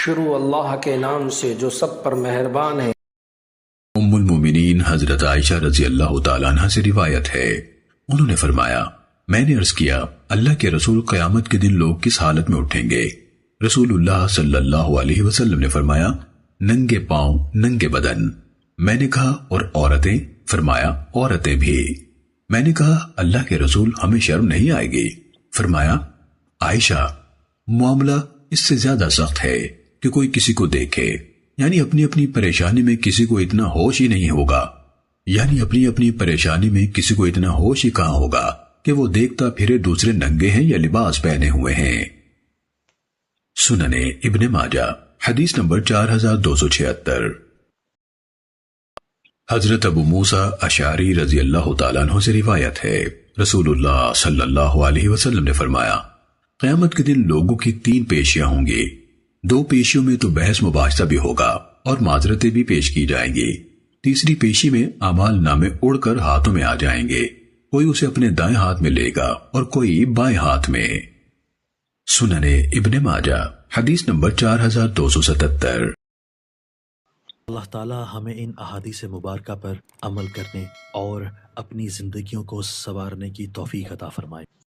شروع اللہ کے نام سے جو سب پر مہربان ہے۔ ام المومنین حضرت عائشہ رضی اللہ تعالیٰ عنہ سے روایت ہے، انہوں نے فرمایا، میں نے عرض کیا اللہ کے رسول قیامت کے دن لوگ کس حالت میں اٹھیں گے؟ رسول اللہ صلی اللہ علیہ وسلم نے فرمایا، ننگے پاؤں ننگے بدن۔ میں نے کہا اور عورتیں؟ فرمایا عورتیں بھی۔ میں نے کہا اللہ کے رسول ہمیں شرم نہیں آئے گی؟ فرمایا عائشہ معاملہ اس سے زیادہ سخت ہے کہ کوئی کسی کو دیکھے، یعنی اپنی اپنی پریشانی میں کسی کو اتنا ہوش ہی نہیں ہوگا، یعنی اپنی اپنی پریشانی میں کسی کو اتنا ہوش ہی کہاں ہوگا کہ وہ دیکھتا پھرے دوسرے ننگے ہیں یا لباس پہنے ہوئے ہیں۔ سننے ابن ماجہ حدیث نمبر 4276۔ حضرت ابو موسیٰ اشعری رضی اللہ تعالیٰ عنہ سے روایت ہے، رسول اللہ صلی اللہ علیہ وسلم نے فرمایا، قیامت کے دن لوگوں کی 3 پیشیاں ہوں گی، 2 پیشیوں میں تو بحث مباحثہ بھی ہوگا اور معذرتیں بھی پیش کی جائیں گی، تیسری پیشی میں اعمال نامے اڑ کر ہاتھوں میں آ جائیں گے، کوئی اسے اپنے دائیں ہاتھ میں لے گا اور کوئی بائیں ہاتھ میں۔ سننے ابن ماجہ حدیث نمبر 4277۔ اللہ تعالی ہمیں ان احادیث مبارکہ پر عمل کرنے اور اپنی زندگیوں کو سنوارنے کی توفیق عطا فرمائے۔